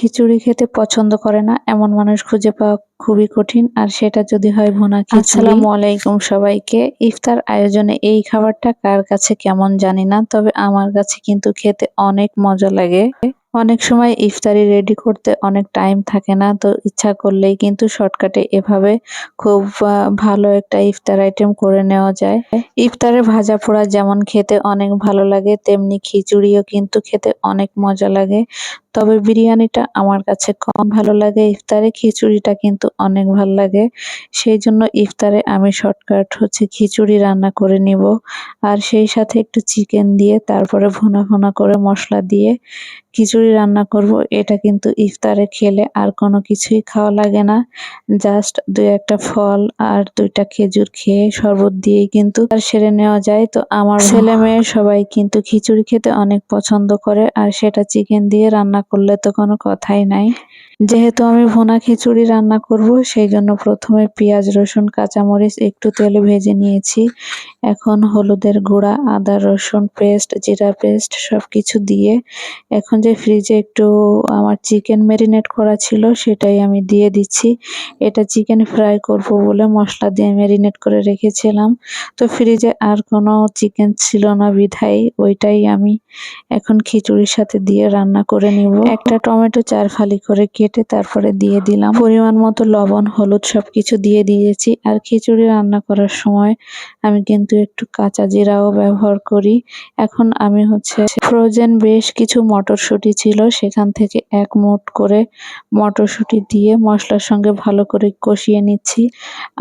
খিচুড়ি খেতে পছন্দ করে না এমন মানুষ খুঁজে পাওয়া খুবই কঠিন, আর সেটা যদি হয় ভুনা খিচুড়ি। আসসালামু আলাইকুম সবাইকে। ইফতার আয়োজনে এই খাবারটা কার কাছে কেমন জানি না, তবে আমার কাছে কিন্তু খেতে অনেক মজা লাগে। অনেক সময় ইফতারি রেডি করতে অনেক টাইম থাকে না, তো ইচ্ছা করলেই কিন্তু শর্টকাটে এভাবে খুব ভালো একটা ইফতার আইটেম করে নেওয়া যায়। ইফতারে ভাজা পোড়া যেমন খেতে অনেক ভালো লাগে, তেমনি খিচুড়িও কিন্তু খেতে অনেক মজা লাগে। তবে বিরিয়ানিটা আমার কাছে কম ভালো লাগে, ইফতারে খিচুড়িটা কিন্তু অনেক ভালো লাগে। সেই জন্য ইফতারে আমি শর্টকাট খিচুড়ি রান্না করে নিব, আর সেই সাথে একটু চিকেন দিয়ে তারপরে ভুনা ভুনা করে মশলা দিয়ে খিচুড়ি রান্না করব। এটা কিন্তু ইফতারে খেলে আর কোনো কিছুই খাওয়া লাগে না, জাস্ট দুই একটা ফল আর দুইটা খেজুর খেয়ে শরবত দিয়েই কিন্তু সেরে নেওয়া যায়। তো আমার ছেলে মেয়ে সবাই কিন্তু খিচুড়ি খেতে অনেক পছন্দ করে, আর সেটা চিকেন দিয়ে রান্না করলে তো কোনো কথাই নাই। যেহেতু আমি ভুনা খিচুড়ি রান্না করব, সেই জন্য প্রথমে পেঁয়াজ রসুন কাঁচামরিচ একটু তেলে ভেজে নিয়েছি। এখন হলুদের গুঁড়া, আদা রসুন পেস্ট, জিরা পেস্ট সবকিছু দিয়ে এখন যে ফ্রিজে একটু আমার চিকেন ম্যারিনেট করা ছিল সেটাই আমি দিয়ে দিচ্ছি। এটা চিকেন ফ্রাই করব বলে মশলা দিয়ে ম্যারিনেট করে রেখেছিলাম। তো ফ্রিজে আর কোনো চিকেন ছিল না বিধায় ওইটাই আমি এখন খিচুড়ির সাথে দিয়ে রান্না করে নিব। একটা টমেটো 4 ফালি করে কেটে তারপরে দিয়ে দিলাম। পরিমাণ মতো লবণ হলুদ সবকিছু দিয়ে দিয়েছি। আর খিচুড়ি রান্না করার সময় আমি কিন্তু একটু কাঁচা জিরাও ব্যবহার করি। এখন আমি ফ্রোজেন বেশ কিছু মটরশুঁটি ছিল, সেখান থেকে 1 মুঠ করে মটরশুঁটি দিয়ে মশলার সঙ্গে ভালো করে কষিয়ে নিচ্ছি।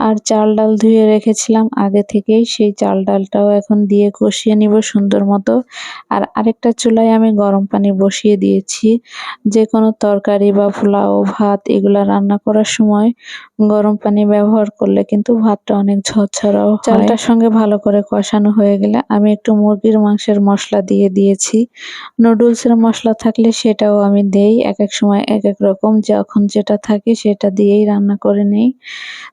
আর চাল ডাল ধুয়ে রেখেছিলাম আগে থেকেই, সেই চাল ডালটাও এখন দিয়ে কষিয়ে নিব সুন্দর মতো। আর আরেকটা চুলায় আমি গরম পানি বসিয়ে দিয়েছি। যে কোনো তরকারি বা পোলাও ভাত এগুলা রান্না করার সময় গরম পানি ব্যবহার করলে কিন্তু ভাতটা অনেক ঝরঝরাও হয়। চালটার সঙ্গে ভালো করে কষানো হয়ে গেলে আমি একটু মুরগির মাংসের মশলা দিয়ে দিয়েছি। নুডলসের মশলা থাকলে সেটাও আমি দেই, এক এক সময় এক এক রকম, যখন যেটা থাকে সেটা দিয়েই রান্না করে নেই।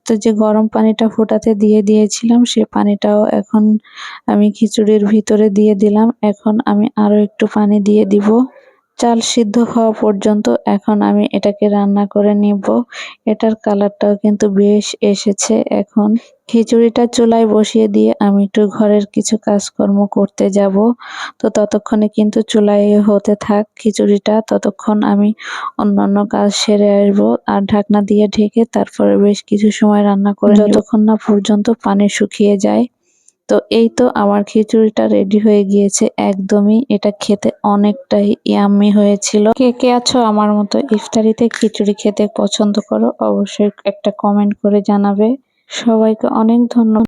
তো যে গরম পানিটা ফোটাতে দিয়ে দিয়েছিলাম সে পানিটাও এখন আমি খিচুড়ির ভিতরে দিয়ে দিলাম। এখন আমি আরো একটু পানি দিয়ে দিব। চাল সিদ্ধ হওয়া পর্যন্ত এখন আমি এটাকে রান্না করে নিব। এটার কালারটাও কিন্তু বেশ এসেছে। এখন খিচুড়িটা চুলায় বসিয়ে দিয়ে আমি একটু ঘরের কিছু কাজকর্ম করতে যাব। তো ততক্ষণে কিন্তু চুলায় হতে থাক খিচুড়িটা, ততক্ষণ আমি অন্যান্য কাজ সেরে আসবো। আর ঢাকনা দিয়ে ঢেকে তারপরে বেশ কিছু সময় রান্না করে যতক্ষণ না পর্যন্ত পানি শুকিয়ে যায়। তো এই তো আমার খিচুড়িটা রেডি হয়ে গিয়েছে একদমই। এটা খেতে অনেকটাই ইয়াম্মি হয়েছিল। কে কে আছো আমার মতো ইফতারিতে খিচুড়ি খেতে পছন্দ করো, অবশ্যই একটা কমেন্ট করে জানাবে। সবাইকে অনেক ধন্যবাদ।